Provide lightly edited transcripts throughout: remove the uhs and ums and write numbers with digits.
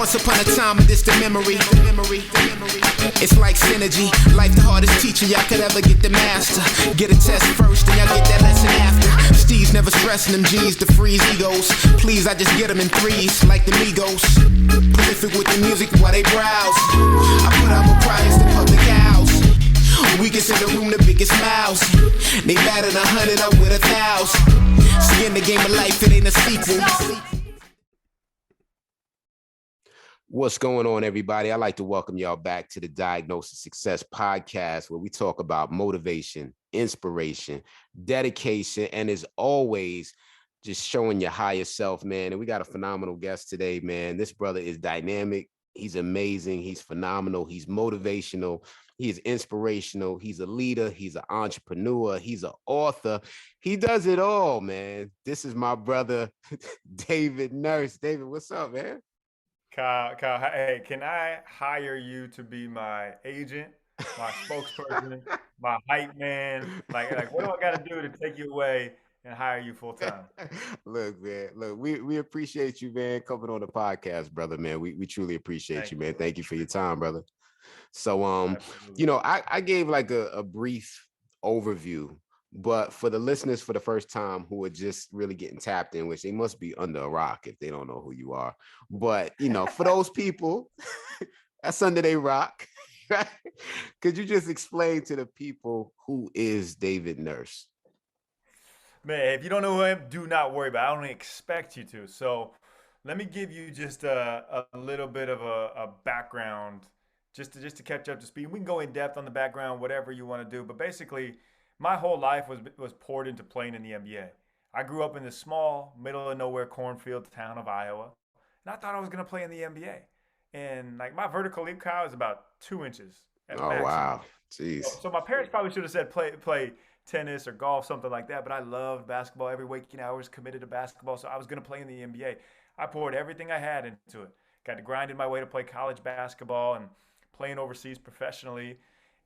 Once upon a time, a distant memory. It's like synergy. Life the hardest teacher y'all could ever get the master. Get a test first, then y'all get that lesson after. Steve's never stressing them G's to freeze egos. Please, I just get them in threes, like the Migos. Prolific with the music while they browse. I put out more priors than public house. Weakest in the room, the biggest mouths. They batted 100, I'm with 1,000. See, in the game of life, it ain't a sequel. What's going on, everybody? I'd like to welcome y'all back to the Diagnosis Success Podcast, where we talk about motivation, inspiration, dedication, and as always, just showing your higher self, man. And we got a phenomenal guest today, man. This brother is dynamic. He's amazing. He's phenomenal. He's motivational. He is inspirational. He's a leader. He's an entrepreneur. He's an author. He does it all, man. This is my brother, David Nurse. David, what's up, man? Kyle, hey, can I hire you to be my agent, my spokesperson, my hype man? Like, what do I got to do to take you away and hire you full time? Look, man, we appreciate you, man, coming on the podcast, brother, man. We truly appreciate you, man. Thank you for your time, brother. So, Absolutely. I gave like a brief overview, but for the listeners for the first time who are just really getting tapped in, which they must be under a rock if they don't know who you are. But, for those people, that's under their rock. Right? Could you just explain to the people who is David Nurse? Man, if you don't know who I am, do not worry about it. I don't expect you to. So let me give you just a little bit of a background just to catch up to speed. We can go in depth on the background, whatever you want to do. But basically, my whole life was poured into playing in the NBA. I grew up in this small, middle of nowhere cornfield town of Iowa, and I thought I was going to play in the NBA. And like my vertical leap, Kyle, is about 2 inches at Oh, maximum. wow. Jeez. So my parents probably should have said play tennis or golf, something like that. But I loved basketball. Every waking hour was committed to basketball. So I was going to play in the NBA. I poured everything I had into it. Got to grinding my way to play college basketball and playing overseas professionally.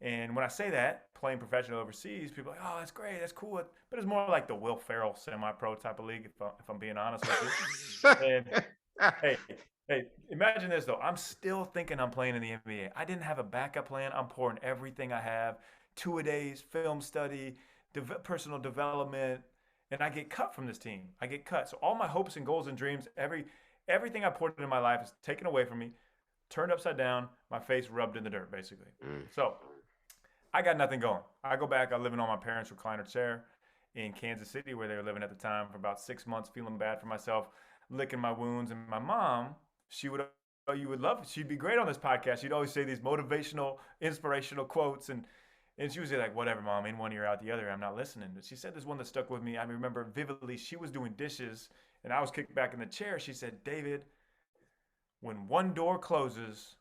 And when I say that, playing professional overseas, people are like, oh, that's great, that's cool. But it's more like the Will Ferrell semi-pro type of league, if I'm being honest with you. And hey, imagine this, though. I'm still thinking I'm playing in the NBA. I didn't have a backup plan. I'm pouring everything I have, 2-a-days, film study, personal development, and I get cut from this team. I get cut. So all my hopes and goals and dreams, everything I poured into my life is taken away from me, turned upside down, my face rubbed in the dirt, basically. So I got nothing going. I go back, I'm living on my parents' recliner chair in Kansas City, where they were living at the time, for about 6 months, feeling bad for myself, licking my wounds. And my mom, she'd be great on this podcast. She'd always say these motivational, inspirational quotes. And she would say, like, whatever, Mom, in one ear, out the other, I'm not listening. But she said this one that stuck with me. I remember vividly, she was doing dishes, and I was kicked back in the chair. She said, David, when one door closes,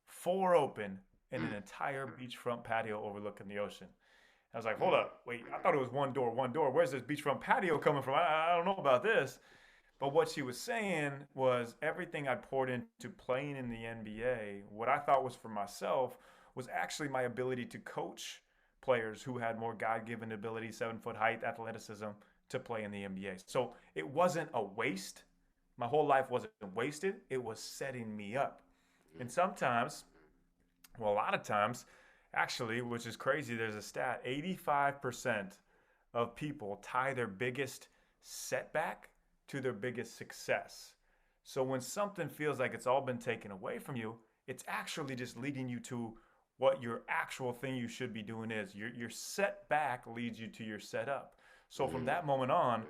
4 open, and an entire beachfront patio overlooking the ocean. I was like, hold up, wait, I thought it was one door. Where's this beachfront patio coming from? I don't know about this. But what she was saying was everything I poured into playing in the NBA, what I thought was for myself, was actually my ability to coach players who had more God-given ability, 7-foot height, athleticism, to play in the NBA. So it wasn't a waste. My whole life wasn't wasted. It was setting me up. And sometimes, well, a lot of times, actually, which is crazy, there's a stat, 85% of people tie their biggest setback to their biggest success. So when something feels like it's all been taken away from you, it's actually just leading you to what your actual thing you should be doing is. Your setback leads you to your setup. So from that moment on,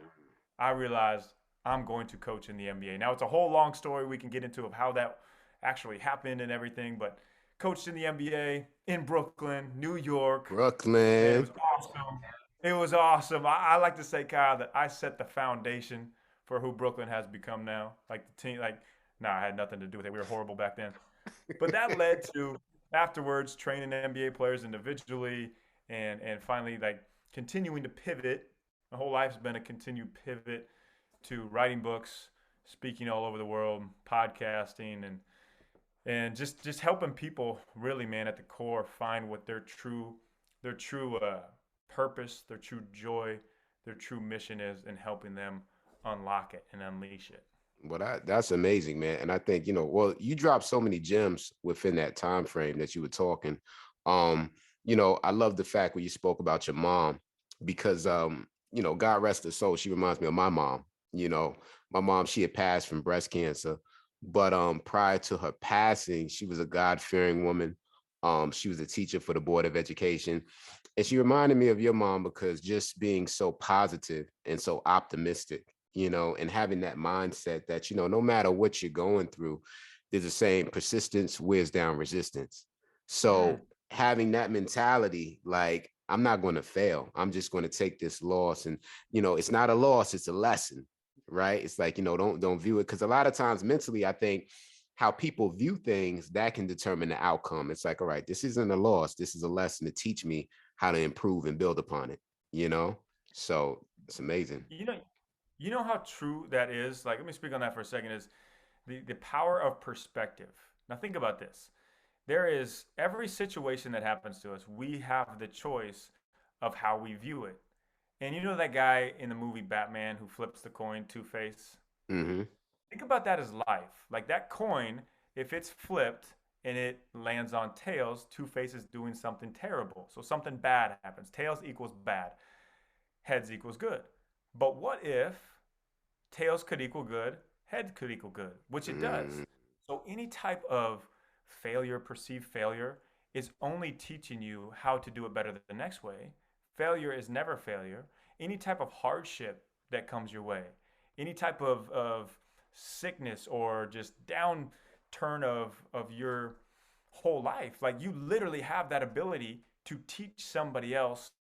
I realized I'm going to coach in the NBA. Now, it's a whole long story we can get into of how that actually happened and everything, but coached in the NBA in Brooklyn, New York. Brooklyn. It was awesome. It was awesome. I like to say, Kyle, that I set the foundation for who Brooklyn has become now. Like the team, I had nothing to do with it. We were horrible back then. But that led to afterwards training NBA players individually and finally like continuing to pivot. My whole life's been a continued pivot to writing books, speaking all over the world, podcasting, and just helping people really, man, at the core find what their true purpose, their true joy, their true mission is, and helping them unlock it and unleash it. Well, that's amazing, man. And I think, well, you dropped so many gems within that time frame that you were talking. Um, I love the fact when you spoke about your mom because God rest her soul, she reminds me of my mom. You know, my mom, she had passed from breast cancer, but prior to her passing, she was a God-fearing woman. She was a teacher for the Board of Education. And she reminded me of your mom because just being so positive and so optimistic, and having that mindset that, no matter what you're going through, there's a saying, persistence wears down resistance. Mm. So having that mentality, like, I'm not going to fail. I'm just going to take this loss. And, it's not a loss, it's a lesson, right? It's like, don't view it. Because a lot of times mentally, I think how people view things that can determine the outcome. It's like, all right, this isn't a loss. This is a lesson to teach me how to improve and build upon it, you know? So it's amazing. You know, you know how true that is. Like, let me speak on that for a second. Is the power of perspective. Now, think about this. There is every situation that happens to us, we have the choice of how we view it. And you know that guy in the movie Batman who flips the coin, Two Face? Mm-hmm. Think about that as life. Like that coin, if it's flipped and it lands on tails, Two Face is doing something terrible. So something bad happens. Tails equals bad, heads equals good. But what if tails could equal good, head could equal good, which it Mm-hmm. does. So any type of failure, perceived failure, is only teaching you how to do it better the next way. Failure is never failure. Any type of hardship that comes your way, any type of sickness or just downturn of your whole life, like you literally have that ability to teach somebody else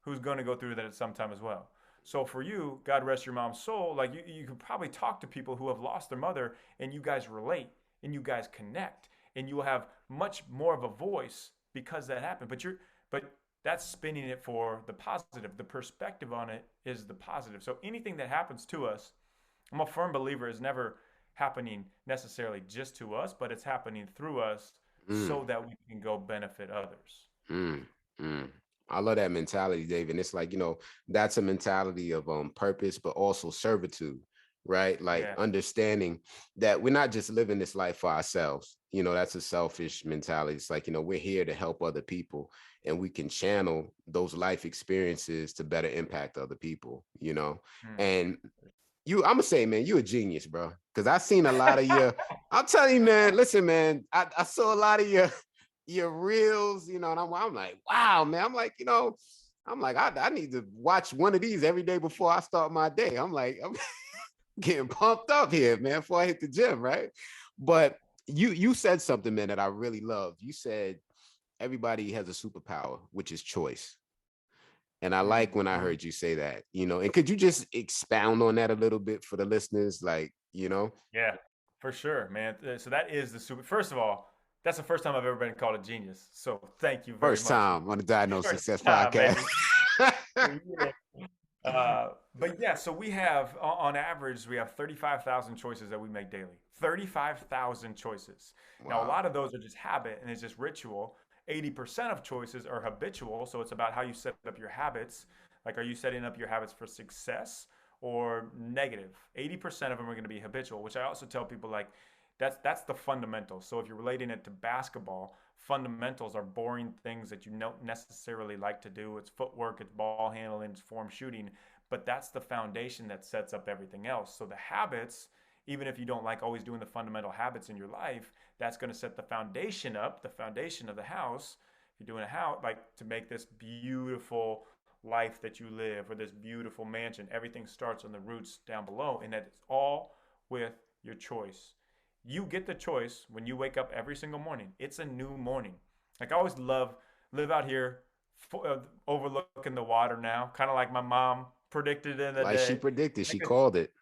who's going to go through that at some time as well. So for you, God rest your mom's soul, like you could probably talk to people who have lost their mother and you guys relate and you guys connect and you will have much more of a voice because that happened. But that's spinning it for the positive. The perspective on it is the positive. So anything that happens to us, I'm a firm believer, is never happening necessarily just to us, but it's happening through us Mm. so that we can go benefit others. Mm, mm. I love that mentality, David. And it's like, that's a mentality of purpose, but also servitude, right? Like Yeah. understanding that we're not just living this life for ourselves. That's a selfish mentality. It's like, we're here to help other people and we can channel those life experiences to better impact other people. Mm. And I'm gonna say, man, you a genius, bro. Cause I seen a lot of your, I'm telling you, man, listen, man, I saw a lot of your reels, and I'm like, wow, man. I'm like, I'm like, I need to watch one of these every day before I start my day. I'm like, I'm getting pumped up here, man, before I hit the gym, right? But you said something, man, that I really loved. You said everybody has a superpower, which is choice. And I like when I Mm-hmm. heard you say that, and could you just expound on that a little bit for the listeners? Like. Yeah, for sure, man. So that is the super. First of all, that's the first time I've ever been called a genius. So thank you very First much. time on the Diagnose First Success time, podcast. baby. Yeah. But yeah, so we have on average we have 35,000 choices that we make daily. 35,000 choices. Now a Wow. lot of those are just habit and it's just ritual. 80% of choices are habitual, so it's about how you set up your habits. Like, are you setting up your habits for success or negative? 80% of them are going to be habitual, which I also tell people like that's the fundamentals. So if you're relating it to basketball, fundamentals are boring things that you don't necessarily like to do. It's footwork, it's ball handling, it's form shooting, but that's the foundation that sets up everything else. So the habits, even if you don't like always doing the fundamental habits in your life, that's going to set the foundation up, the foundation of the house. If you're doing a house, like to make this beautiful life that you live or this beautiful mansion, everything starts on the roots down below, and that it's all with your choice. You get the choice when you wake up every single morning. It's a new morning. Like I always live out here overlooking the water now, kind of like my mom predicted in the Like she day. predicted, Like she called it.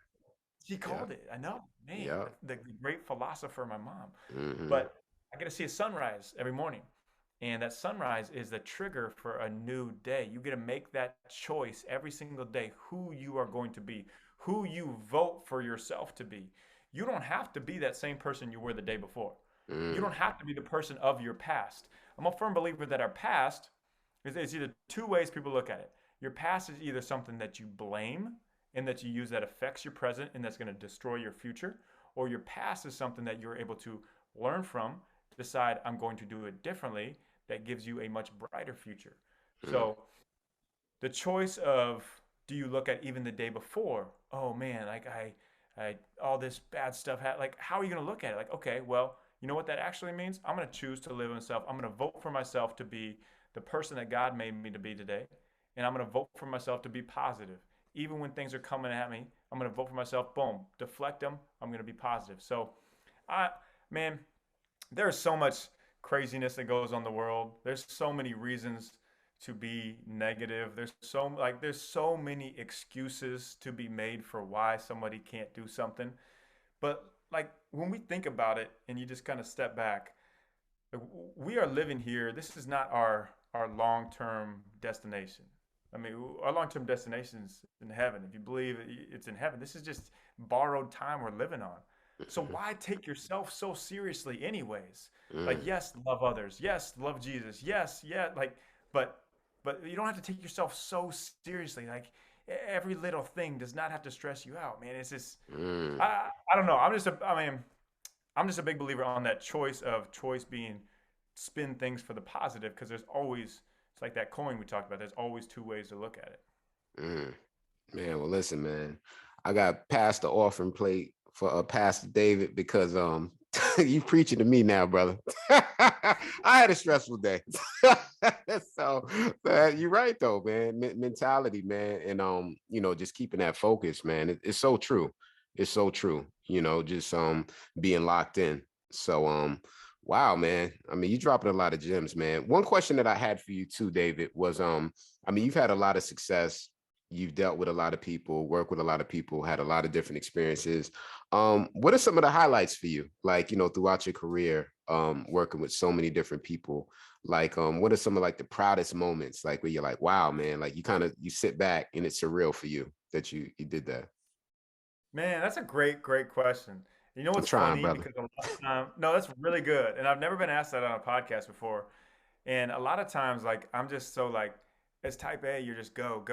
she Yeah. called it. I know, man, Yeah. the great philosopher, my mom. Hmm. But I get to see a sunrise every morning. And that sunrise is the trigger for a new day. You get to make that choice every single day who you are going to be, who you vote for yourself to be. You don't have to be that same person you were the day before. You Mm. don't have to be the person of your past. I'm a firm believer that our past is either two ways people look at it. Your past is either something that you blame and that you use that affects your present and that's going to destroy your future, or your past is something that you're able to learn from, decide I'm going to do it differently, that gives you a much brighter future. Mm. So the choice of, do you look at even the day before? Oh man, like I all this bad stuff. Like, how are you going to look at it? Like, okay, well, you know what that actually means? I'm going to choose to live in myself. I'm going to vote for myself to be the person that God made me to be today, and I'm going to vote for myself to be positive. Even when things are coming at me, I'm going to vote for myself. Boom, deflect them. I'm going to be positive. So, I man, there's so much craziness that goes on in the world. There's so many reasons to be negative. There's so many excuses to be made for why somebody can't do something. But like when we think about it and you just kind of step back, like, we are living here. This is not our long-term destination. I mean, our long-term destination is in heaven. If you believe it's in heaven, this is just borrowed time we're living on. So why take yourself so seriously anyways? Like, Mm. yes, love others. Yes, love Jesus. Yes, yeah, like, but you don't have to take yourself so seriously. Like, every little thing does not have to stress you out, man. It's just, Mm. I don't know. I'm just a big believer on that choice being spin things for the positive, because there's always, it's like that coin we talked about. There's always two ways to look at it. Mm. Man, well, listen, man, I got past the offering plate for Pastor David because you preaching to me now, brother. I had a stressful day. So you're right though, man. Mentality, man, and just keeping that focus, man. It's so true. It's so true. Just being locked in. So wow, man. I mean, you dropping a lot of gems, man. One question that I had for you too, David, was I mean, you've had a lot of success. You've dealt with a lot of people, worked with a lot of people, had a lot of different experiences. What are some of the highlights for you? Like, throughout your career, working with so many different people, like, what are some of like the proudest moments, like where you're like, wow, man, like you sit back and it's surreal for you that you did that. Man, that's a great question. You know I'm what's trying, funny? brother. Because a lot of time, no, that's really good. And I've never been asked that on a podcast before. And a lot of times, like, I'm just so like, as type A, you're just go,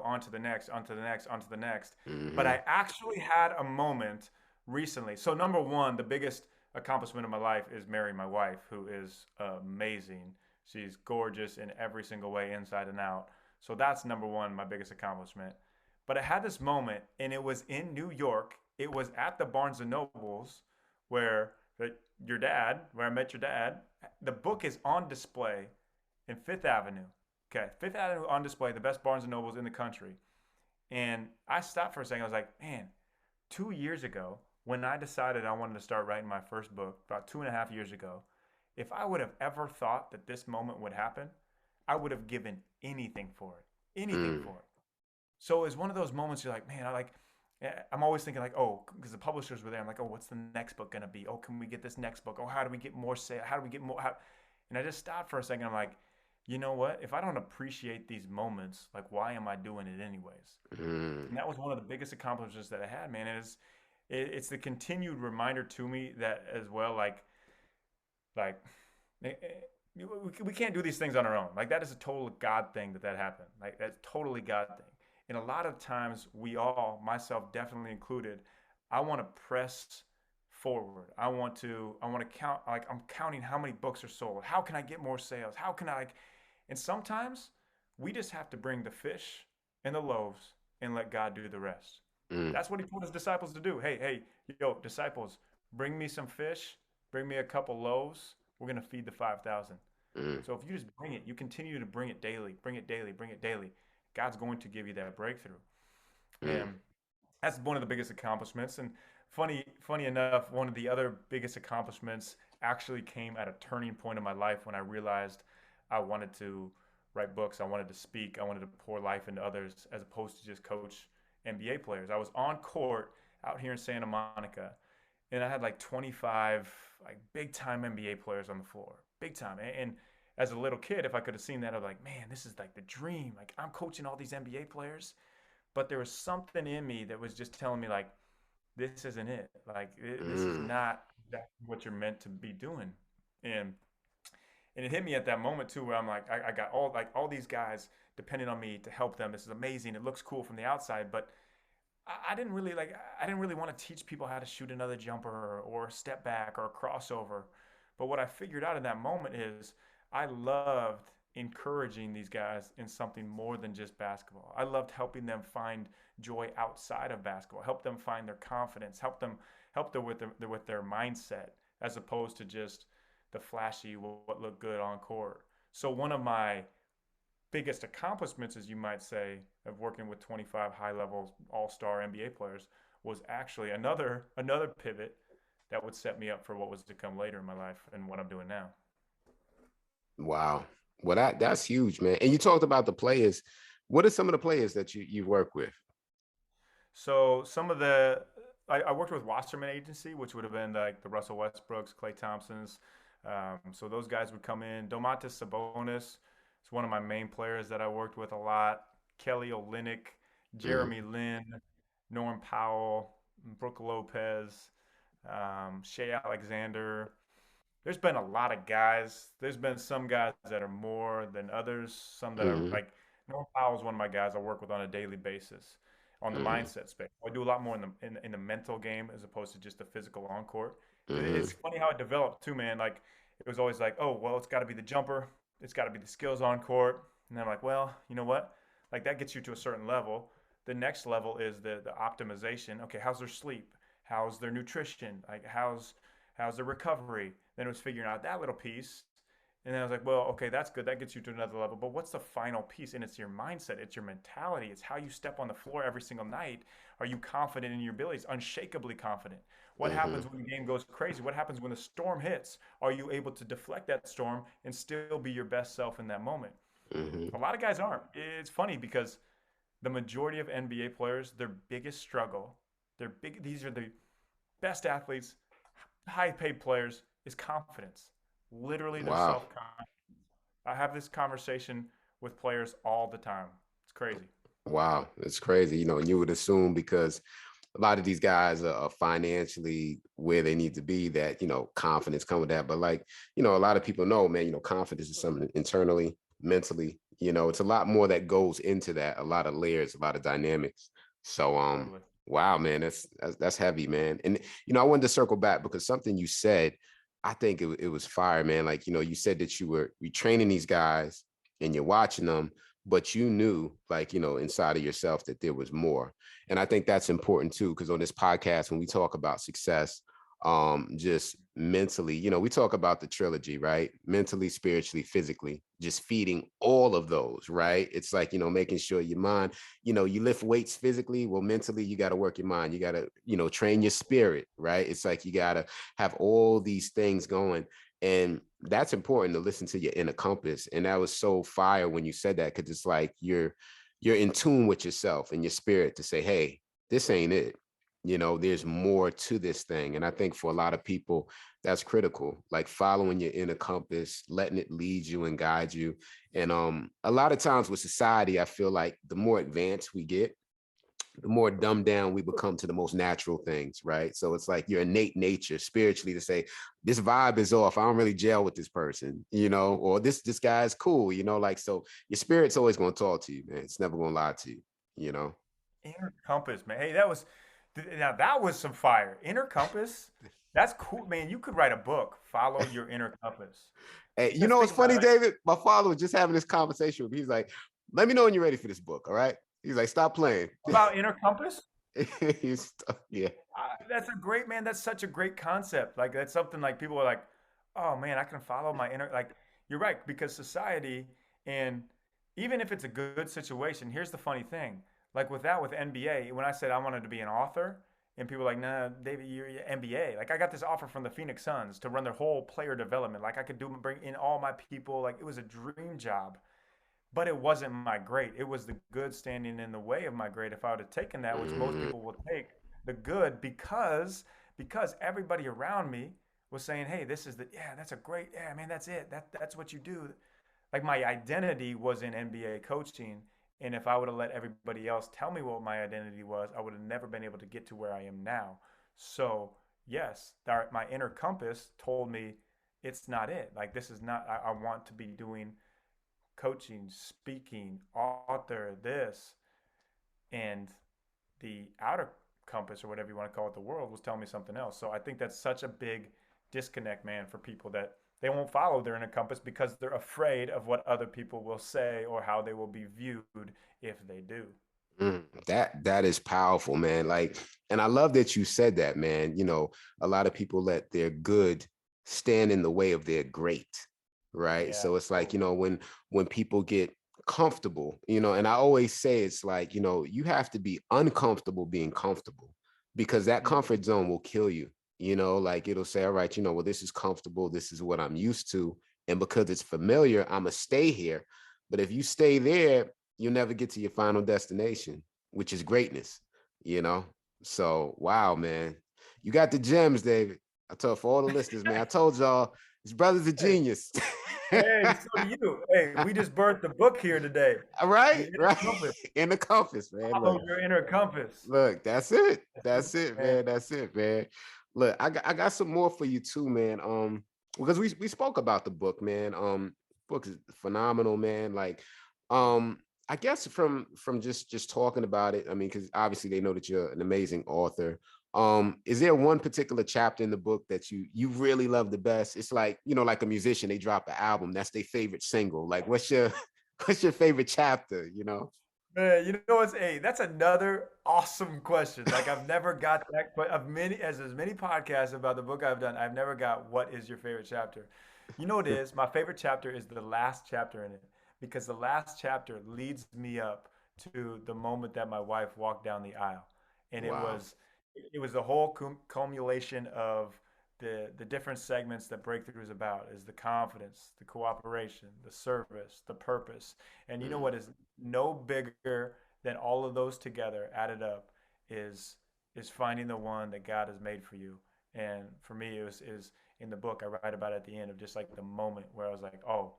on to the next, on to the next, on to the next. But Hmm. I actually had a moment recently. So, number one, the biggest accomplishment of my life is marrying my wife, who is amazing. She's gorgeous in every single way, inside and out. So, that's number one, my biggest accomplishment. But I had this moment, and it was in New York. It was at the Barnes and Nobles where your dad, where I met your dad. The book is on display in Fifth Avenue. Okay, Fifth Avenue on display, the best Barnes and Nobles in the country. And I stopped for a second. I was like, man, 2 years ago, when I decided I wanted to start writing my first book, about 2.5 years ago, if I would have ever thought that this moment would happen, I would have given anything for it. Anything Mm. for it. So it's one of those moments you're like, man, I'm always thinking like, oh, because the publishers were there. I'm like, oh, what's the next book gonna be? Oh, can we get this next book? Oh, how do we get more sale? How do we get more? And I just stopped for a second. I'm like, you know what? If I don't appreciate these moments, like, why am I doing it anyways? Mm. And that was one of the biggest accomplishments that I had, man. It's the continued reminder to me that as well, like eh, eh, we can't do these things on our own. Like, that is a total God thing that happened. Like, that's totally God thing. And a lot of times we all, myself definitely included, I want to press forward. I want to count, like, I'm counting how many books are sold. How can I get more sales? How can I, like, and sometimes we just have to bring the fish and the loaves and let God do the rest. Mm. That's what he told his disciples to do. Hey, yo, disciples, bring me some fish, bring me a couple loaves. We're going to feed the 5,000. Mm. So if you just bring it, you continue to bring it daily, bring it daily, bring it daily. God's going to give you that breakthrough. Mm. And that's one of the biggest accomplishments. And funny enough, one of the other biggest accomplishments actually came at a turning point in my life when I realized I wanted to write books, I wanted to speak, I wanted to pour life into others as opposed to just coach NBA players. I was on court out here in Santa Monica, and I had like 25 like big time NBA players on the floor, big time. And as a little kid, if I could have seen that, I'd be like, man, this is like the dream. Like, I'm coaching all these NBA players, but there was something in me that was just telling me like, this isn't it. Like, this is Mm. not exactly what you're meant to be doing. And it hit me at that moment too, where I'm like, I got all these guys depending on me to help them. This is amazing. It looks cool from the outside, but I didn't really like I didn't really want to teach people how to shoot another jumper or step back or a crossover. But what I figured out in that moment is I loved encouraging these guys in something more than just basketball. I loved helping them find joy outside of basketball, help them find their confidence, help them with their mindset as opposed to just the flashy what looked good on court. So one of my biggest accomplishments, as you might say, of working with 25 high-level all-star NBA players was actually another pivot that would set me up for what was to come later in my life and what I'm doing now. Wow. Well, that's huge, man. And you talked about the players. What are some of the players that you work with? So some of the I worked with Wasserman Agency, which would have been like the Russell Westbrooks, Klay Thompsons. So those guys would come in. Domantas Sabonis is one of my main players that I worked with a lot. Kelly Olynyk, Mm, Jeremy Lin, Norm Powell, Brooke Lopez, Shea Alexander. There's been a lot of guys. There's been some guys that are more than others. Some that are mm, like Norm Powell is one of my guys I work with on a daily basis on the mm, mindset space. I do a lot more in the mental game as opposed to just the physical on court. mm, It's funny how it developed too, man. Like it was always like, oh well, it's got to be the jumper, it's got to be the skills on court, and then I'm like, well, you know what? Like that gets you to a certain level. The next level is the optimization. Okay, how's their sleep? How's their nutrition? Like how's the recovery? Then it was figuring out that little piece. And then I was like, well, okay, that's good. That gets you to another level. But what's the final piece? And it's your mindset, it's your mentality, it's how you step on the floor every single night. Are you confident in your abilities? Unshakably confident. What mm, happens when the game goes crazy? What happens when the storm hits? Are you able to deflect that storm and still be your best self in that moment? mm. A lot of guys aren't. It's funny because the majority of NBA players, their biggest struggle, these are the best athletes, high paid players, is confidence. Literally their Wow. self confidence. I have this conversation with players all the time. It's crazy. Wow. It's crazy. And you would assume because a lot of these guys are financially where they need to be that, confidence come with that. But like, a lot of people know, man, confidence is something internally, mentally, it's a lot more that goes into that, a lot of layers, a lot of dynamics. So, Totally. wow, man, that's heavy, man. And, I wanted to circle back because something you said, I think it was fire, man. Like, you said that you training these guys and you're watching them, but you knew like, inside of yourself that there was more. And I think that's important too, because on this podcast, when we talk about success, just mentally, we talk about the trilogy, right? Mentally, spiritually, physically, just feeding all of those, right? It's like, making sure your mind, you lift weights physically. Well, mentally, you got to work your mind. You got to, train your spirit, right? It's like you got to have all these things going. And that's important to listen to your inner compass. And that was so fire when you said that, because it's like you're in tune with yourself and your spirit to say, hey, this ain't it. There's more to this thing. And I think for a lot of people, that's critical, like following your inner compass, letting it lead you and guide you. And a lot of times with society, I feel like the more advanced we get, the more dumbed down we become to the most natural things, right? So it's like your innate nature spiritually to say, this vibe is off. I don't really gel with this person, or this guy is cool, like, so your spirit's always going to talk to you, man. It's never going to lie to you. Inner compass, man. Hey, that was some fire. Inner compass. That's cool, man. You could write a book. Follow your inner compass. Hey, Because what's think about funny, it. Like, David? My father was just having this conversation with me. He's like, let me know when you're ready for this book, all right? He's like, stop playing. about inner compass. Yeah. That's a great man. That's such a great concept. Like that's something like people are like, oh man, I can follow my inner. Like you're right because society and even if it's a good situation, here's the funny thing. Like with NBA, when I said I wanted to be an author, and people were like, nah, David, you're NBA. Like I got this offer from the Phoenix Suns to run their whole player development. Like I could bring in all my people. Like it was a dream job but it wasn't my grade. It was the good standing in the way of my grade. If I would have taken that, which most Mm, people will take, the good because everybody around me was saying, "Hey, this is the yeah, that's a great yeah, man, that's it. That's what you do." Like my identity was in NBA coaching, and if I would have let everybody else tell me what my identity was, I would have never been able to get to where I am now. So yes, my inner compass told me it's not it. Like this is not. I want to be doing coaching, speaking, author, this. And the outer compass or whatever you want to call it, the world was telling me something else. So I think that's such a big disconnect, man, for people that they won't follow their inner compass because they're afraid of what other people will say or how they will be viewed if they do. That is powerful, man. Like, and I love that you said that, man. You know, a lot of people let their good stand in the way of their great, right? Yeah, So it's like, you totally. know, when people get comfortable, you know, and I always say it's like, you know, you have to be uncomfortable being comfortable because that Mm, comfort zone will kill you. You know, like it'll say, all right, you know, well, this is comfortable, this is what I'm used to. And because it's familiar, I'm gonna stay here. But if you stay there, you'll never get to your final destination, which is greatness, you know? So, wow, man. You got the gems, David. I told for all the listeners, man, I told y'all, his brother's a hey, genius. hey, so do you. Hey, we just burnt the book here today. All The right, inner right. compass. In the compass, man. Look, Follow your inner compass. look, that's it. That's That's it, it, man. man. That's it, man. Look, I got some more for you too, man. Because we spoke about the book, man. Book is phenomenal, man. Like, um, I guess from just talking about it, I mean, because obviously they know that you're an amazing author. Is there one particular chapter in the book that you really love the best? It's like, you know, like a musician, they drop an album, that's their favorite single. Like, what's your what's your favorite chapter, you know? Man, you know what's hey, that's another awesome question. Like I've never got that, but of many as many podcasts about the book I've done, I've never got what is your favorite chapter. You know what it is? My favorite chapter is the last chapter in it because the last chapter leads me up to the moment that my wife walked down the aisle, and Wow. it was the whole culmination of the different segments that Breakthrough is about is the confidence, the cooperation, the service, the purpose. And you know Mm, what is no bigger than all of those together added up is finding the one that God has made for you. And for me, it was is in the book I write about at the end of just like the moment where I was like, oh,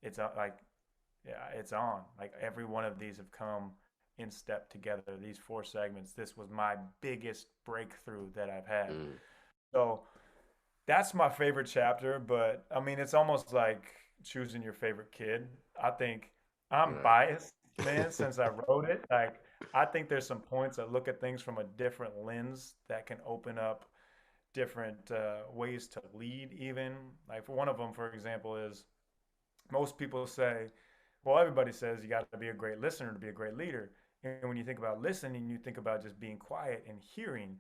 it's like yeah, it's on. Like every one of these have come in step together. These four segments. This was my biggest breakthrough that I've had. mm, So that's my favorite chapter, but I mean, it's almost like choosing your favorite kid. I think I'm right. biased, man, since I wrote it. Like, I think there's some points that look at things from a different lens that can open up different ways to lead, even. Like, for one of them, for example, is most people say, well, everybody says you got to be a great listener to be a great leader. And when you think about listening, you think about just being quiet and hearing.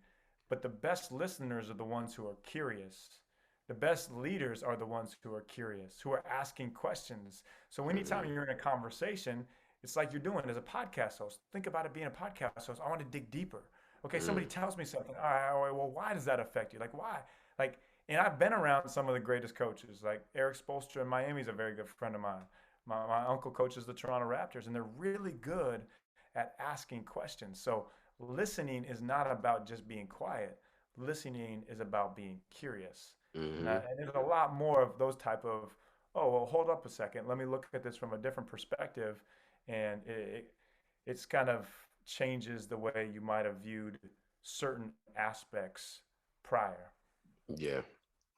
But the best listeners are the ones who are curious. The best leaders are the ones who are curious, who are asking questions. So anytime Mhm, you're in a conversation, it's like you're doing as a podcast host. Think about it being a podcast host. I want to dig deeper. Okay, somebody mm, tells me something. All right, well, why does that affect you? Like, why? Like, and I've been around some of the greatest coaches. Like Eric Spoelstra in Miami is a very good friend of mine. My uncle coaches the Toronto Raptors, and they're really good at asking questions. So listening is not about just being quiet. Listening is about being curious. mhm. And there's a lot more of those type of, oh, well, hold up a second. Let me look at this from a different perspective. And it's kind of changes the way you might have viewed certain aspects prior. Yeah.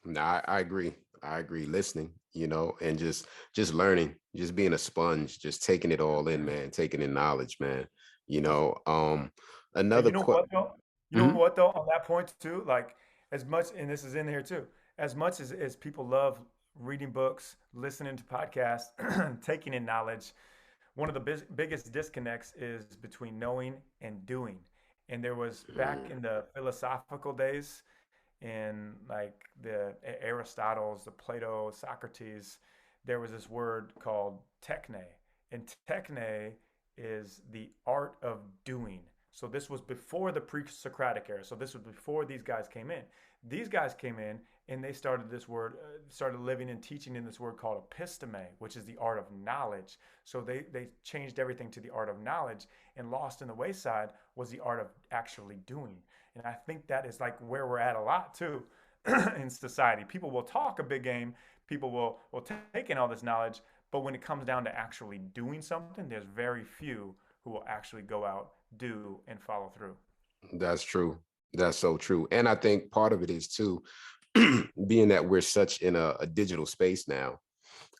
No, I agree. I agree. Listening, you know, and just learning, just being a sponge, just taking it all in, man, taking in knowledge, man. You know, Hey, another you know question. what though? You know what though? On that point too, like as much, and this is in here too, as much as people love reading books, listening to podcasts, taking in knowledge, one of the biggest disconnects is between knowing and doing. And there was back in the philosophical days, in like the Aristotle's, the Plato, Socrates, there was this word called techne. And techne is the art of doing. So this was before the pre-Socratic era. So this was before these guys came in. These guys came in and they started this word, started living and teaching in this word called episteme, which is the art of knowledge. So they changed everything to the art of knowledge, and lost in the wayside was the art of actually doing. And I think that is like where we're at a lot too in society. People will talk a big game, people will take in all this knowledge, but when it comes down to actually doing something, there's very few who will actually go out, do, and follow through. That's true. That's so true. And I think part of it is too, being that we're such in a digital space now,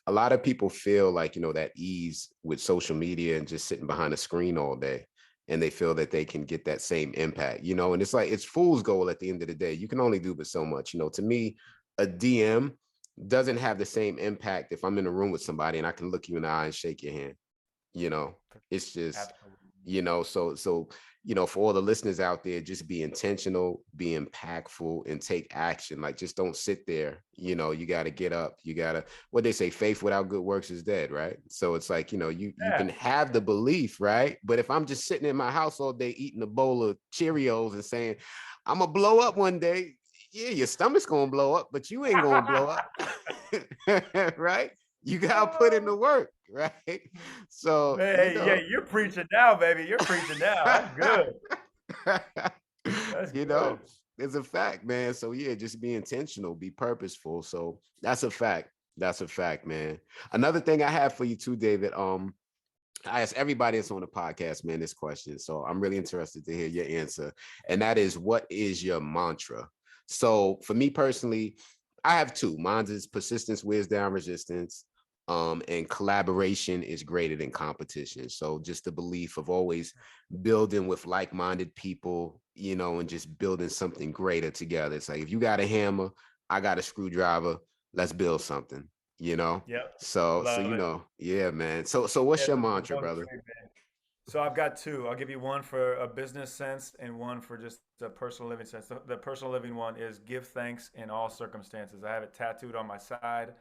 a lot of people feel like, you know, that ease with social media and just sitting behind a screen all day. and they feel that they can get that same impact, and it's like, it's fool's gold at the end of the day. You can only do but so much. To me, a DM doesn't have the same impact if I'm in a room with somebody and I can look you in the eye and shake your hand. you know it's just, Absolutely. so for all the listeners out there, just be intentional, be impactful, and take action. Like, just don't sit there. You got to get up. You got to, what they say, faith without good works is dead, right? So it's like, you Yeah. can have the belief, right? But if I'm just sitting in my house all day eating a bowl of Cheerios and saying I'm gonna blow up one day, yeah, your stomach's gonna blow up, but you ain't gonna blow up. Right? You gotta put in the work, right? So, Hey, yeah, you're preaching now, baby. You're preaching now. That's good. That's you good. know, it's a fact, man. So yeah, just be intentional, be purposeful. So that's a fact. That's a fact, man. Another thing I have for you too, David. I ask everybody that's on the podcast, man, this question. So I'm really interested to hear your answer. And that is, what is your mantra? So for me personally, I have two. Mine is persistence wears down resistance. And collaboration is greater than competition. So just the belief of always building with like-minded people, and just building something greater together. It's like, if you got a hammer, I got a screwdriver, let's build something, you know? Yep. So Love it. yeah, man. So what's Yeah, your those are mantra, one brother? sweet, man. So I've got two. I'll give you one for a business sense and one for just a personal living sense. The personal living one is give thanks in all circumstances. I have it tattooed on my side.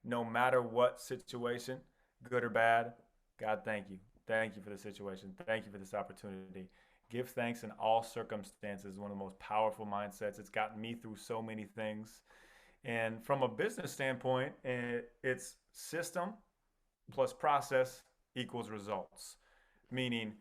No matter what situation, good or bad, God, thank you. Thank you for the situation. Thank you for this opportunity. Give thanks in all circumstances. One of the most powerful mindsets. It's gotten me through so many things. And from a business standpoint, it's system plus process equals results. Meaning,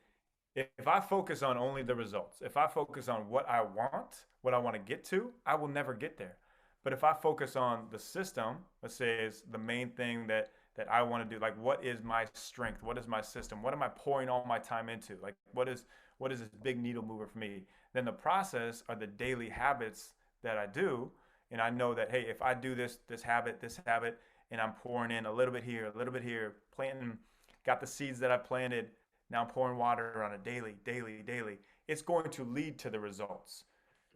if I focus on only the results, if I focus on what I want to get to, I will never get there. But if I focus on the system, let's say is the main thing that I want to do, like what is my strength? What is my system? What am I pouring all my time into? Like what is this big needle mover for me? Then the process are the daily habits that I do. And I know that, hey, if I do this habit, and I'm pouring in a little bit here, a little bit here, planting, got the seeds that I planted. Now I'm pouring water on a daily. It's going to lead to the results.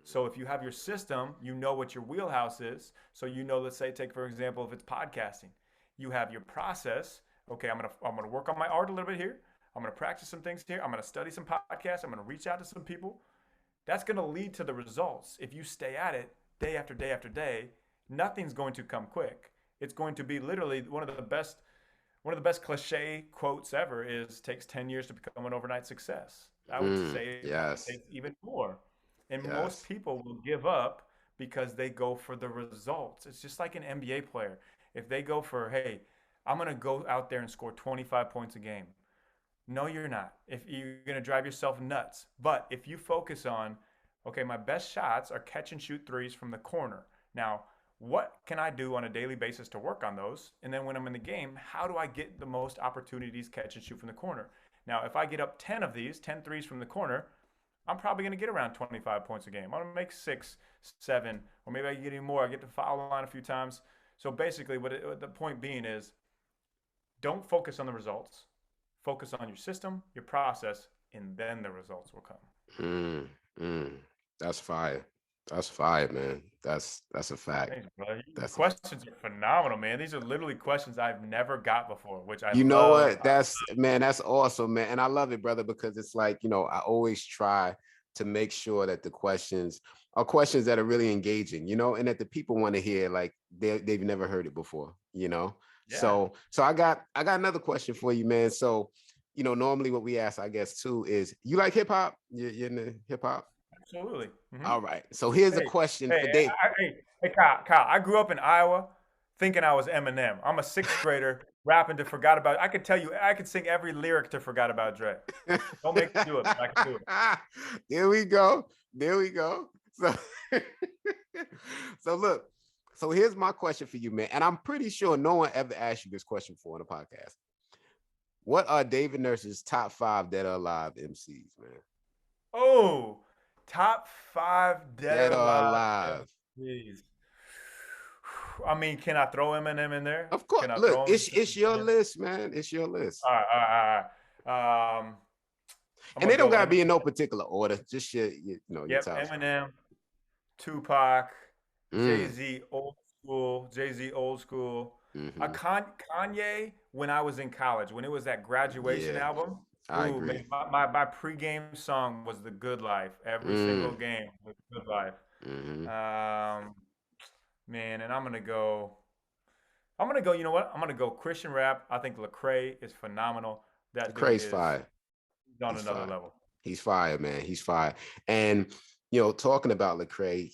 So if you have your system, you know what your wheelhouse is. So let's say, take for example, if it's podcasting, you have your process. Okay, I'm gonna work on my art a little bit here. I'm gonna practice some things here. I'm gonna study some podcasts. I'm gonna reach out to some people. That's gonna lead to the results. If you stay at it day after day after day, nothing's going to come quick. It's going to be literally one of the best cliche quotes ever is takes 10 years to become an overnight success. I would say it probably Yes. takes even more. And most Yes. people will give up because they go for the results. It's just like an NBA player. If they go for, hey, I'm going to go out there and score 25 points a game. No, you're not. If you're going to drive yourself nuts. But if you focus on, okay, my best shots are catch and shoot threes from the corner. Now, what can I do on a daily basis to work on those? And then when I'm in the game, how do I get the most opportunities catch and shoot from the corner? Now, if I get up 10 of these, 10 threes from the corner, I'm probably going to get around 25 points a game. I'm going to make 6, 7, or maybe I can get even more. I get to foul line a few times. So basically, the point being is, don't focus on the results. Focus on your system, your process, and then the results will come. Mm, mm. That's fire. That's fire, man. That's a fact. Thanks, brother. Your That's a questions are phenomenal, man. These are literally questions I've never got before, which I You know love. what? That's awesome, man. And I love it, brother, because it's like, I always try to make sure that the questions are questions that are really engaging, and that the people want to hear, like they've never heard it before, Yeah, So I got another question for you, man. So, normally what we ask, I guess, too, is you like hip hop? You're into hip hop? absolutely. Hmm. All right. So here's a Hey, question hey, for Dave. Kyle. I grew up in Iowa thinking I was Eminem. I'm a sixth grader rapping to Forgot About. I could tell you, I could sing every lyric to Forgot About Dre. Don't make me do it, but I can do it. There we go. There we go. So, so look. So here's my question for you, man. And I'm pretty sure no one ever asked you this question before on the podcast. What are David Nurse's top 5 dead or alive MCs, man? Oh, top 5 dead Dead or or alive alive. MCs. I mean, can I throw Eminem in there? Of course. Can I Look, throw him? it's your list, man. It's your list. All right. I'm And gonna they don't go gotta be in no Eminem. particular order. Just your Yep, top five. Eminem, Tupac, Jay Mm, Z, old school. Jay Z, old school. mm-hmm. Kanye, when I was in college, when it was that graduation Yeah, album. I Ooh, agree. man, my pregame song was "The Good Life." Every single Mm, game, "The Good Life." mm-hmm. Um, man, and I'm gonna go. I'm gonna go. You know what? I'm gonna go Christian rap. I think Lecrae is phenomenal. That dude Lecrae's is fire. on He's another fire. level. He's fire, man. He's fire. And talking about Lecrae,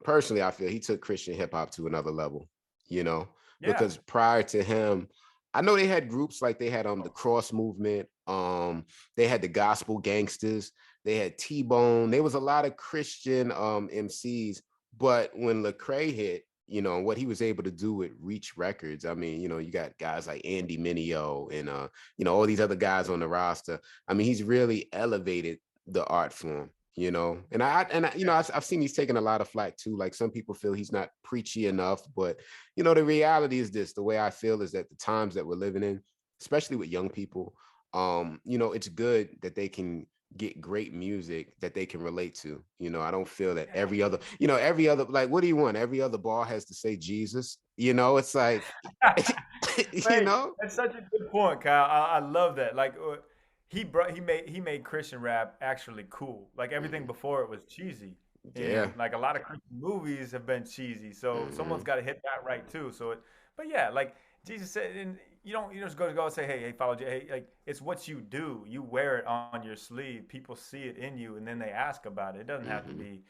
personally, I feel he took Christian hip hop to another level, you know, Yeah. because prior to him, I know they had groups like they had the Cross Movement, they had the Gospel Gangsters, they had T-Bone. There was a lot of Christian MCs, but when Lecrae hit, what he was able to do with Reach Records. I mean, you got guys like Andy Mineo and all these other guys on the roster. I mean, he's really elevated the art form, I've seen he's taken a lot of flack too. Like some people feel he's not preachy enough, but the reality is this: the way I feel is that the times that we're living in, especially with young people, it's good that they can get great music that they can relate to. I don't feel that every other, like, what do you want? Every other bar has to say Jesus. It's like, you Hey, know, that's such a good point, Kyle. I love that. Like he made Christian rap actually cool. Like everything Mhm. before it was cheesy, Yeah. and like a lot of Christian movies have been cheesy. So someone's Hmm. got to hit that right too. But yeah, like Jesus said, and you don't just go and say, hey, follow Jesus. Hey, like it's what you do. You wear it on your sleeve. People see it in you, and then they ask about it. It doesn't have to Hmm. be.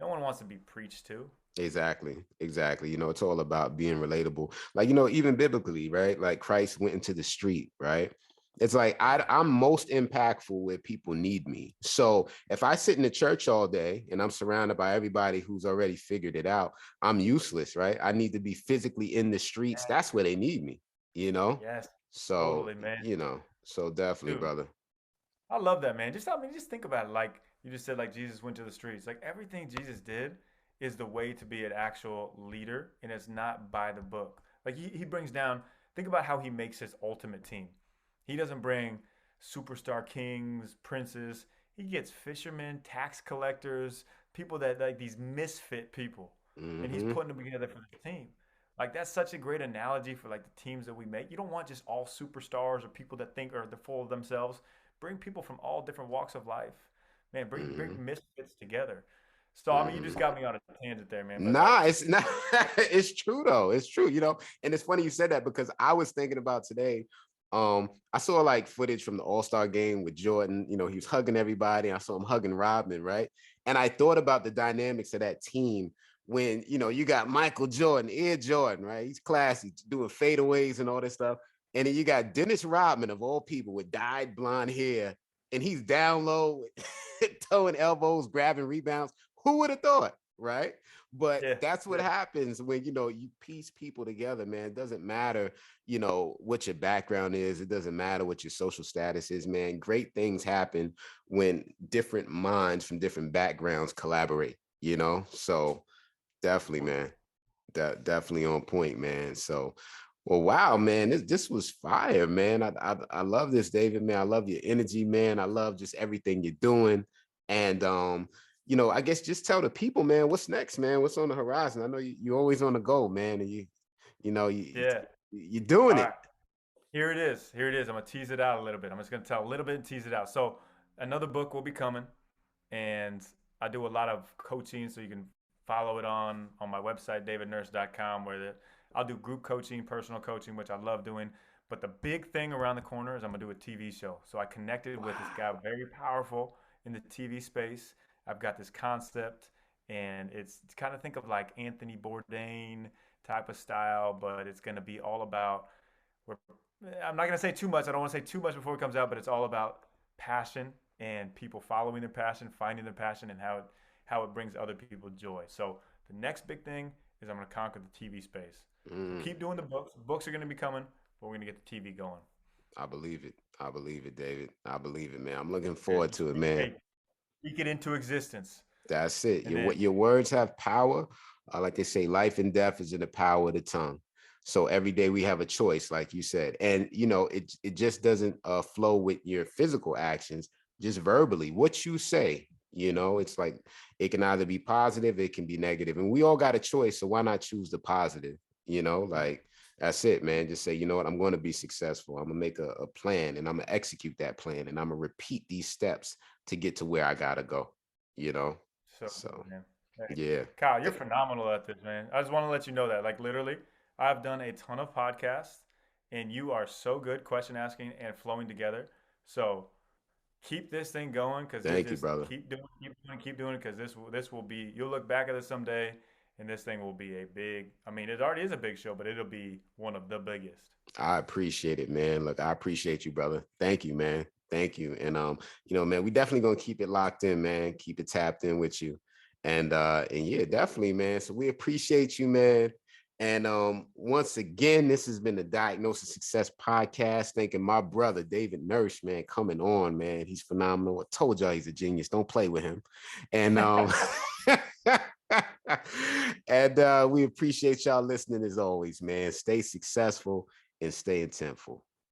No one wants to be preached to. Exactly. Exactly. It's all about being relatable. Like, even biblically, right? Like Christ went into the street, right? It's like I'm most impactful where people need me. So if I sit in the church all day and I'm surrounded by everybody who's already figured it out, I'm useless, right? I need to be physically in the streets. Yes, That's where they need me, you know? yes, So, totally, man. so definitely, Dude, brother. I love that, man. Just think about it. Like you just said, like Jesus went to the streets. Like everything Jesus did is the way to be an actual leader, and it's not by the book. Like he brings down. Think about how he makes his ultimate team. He doesn't bring superstar kings, princes. He gets fishermen, tax collectors, people that like these misfit people, and he's Hmm. putting them together for the team. Like that's such a great analogy for like the teams that we make. You don't want just all superstars or people that think are the full of themselves. Bring people from all different walks of life. Man, bring Hmm. misfits together. So I mean, you just Hmm. got me on a tangent there, man. But like, Nah, it's not. It's true though. It's true, and it's funny you said that because I was thinking about today. I saw like footage from the All-Star game with Jordan. He was hugging everybody. I saw him hugging Rodman, right? And I thought about the dynamics of that team when you got Michael Jordan, Air Jordan, right? He's classy, doing fadeaways and all this stuff. And then you got Dennis Rodman of all people with dyed blonde hair, and he's down low, throwing elbows, grabbing rebounds. Who would have thought? Right. But yeah, that's what yeah, happens when you piece people together, man. It doesn't matter, what your background is. It doesn't matter what your social status is, man. Great things happen when different minds from different backgrounds collaborate. So definitely, man. Definitely on point, man. So, well, wow, man, this was fire, man. I love this, David, man. I love your energy, man. I love just everything you're doing. And I guess just tell the people, man, what's next, man? What's on the horizon? I know you're always on the go, man, and you know you yeah. you're doing All it. right. Here it is. Here it is. I'm gonna tease it out a little bit. I'm just gonna tell a little bit and tease it out. So another book will be coming, and I do a lot of coaching, so you can follow it on my website davidnurse.com, I'll do group coaching, personal coaching, which I love doing. But the big thing around the corner is I'm gonna do a TV show. So I connected with this guy Wow. very powerful in the TV space. I've got this concept, and it's kind of think of like Anthony Bourdain type of style, but it's gonna be all about we're, I'm not going to say too much. I don't want to say too much before it comes out, but it's all about passion and people following their passion, finding their passion, and how it brings other people joy. So the next big thing is I'm going to conquer the TV space. So Mm, keep doing the books. Books are going to be coming, but we're going to get the TV going. I believe it. I believe it, David. I believe it, man. I'm looking Here, forward to it, man. hey, speak it into existence, That's it. and What then your words have power. Like they say, life and death is in the power of the tongue. So every day we have a choice, like you said, and it just doesn't flow with your physical actions, just verbally, what you say. It's like it can either be positive, it can be negative, and we all got a choice. So why not choose the positive? Like that's it, man. Just say, you know what, I'm going to be successful. I'm gonna make a plan, and I'm gonna execute that plan, and I'm gonna repeat these steps to get to where I gotta go. You know, So so good, man. Hey, yeah. Kyle, you're phenomenal at this, man. I just want to let you know that. Like literally, I've done a ton of podcasts, and you are so good question asking and flowing together. So keep this thing going because it's Thank you, just brother. keep doing it because this will be. You'll look back at this someday, and this thing will be a big. I mean, it already is a big show, but it'll be one of the biggest. I appreciate it, man. Look, I appreciate you, brother. Thank you, man. Thank you. And man, we definitely gonna keep it locked in, man. Keep it tapped in with you. And yeah, definitely, man. So we appreciate you, man. And once again, this has been the Diagnosis Success Podcast. Thanking my brother David Nurse, man, coming on, man. He's phenomenal. I told y'all he's a genius. Don't play with him. And and we appreciate y'all listening as always, man. Stay successful and stay intentful.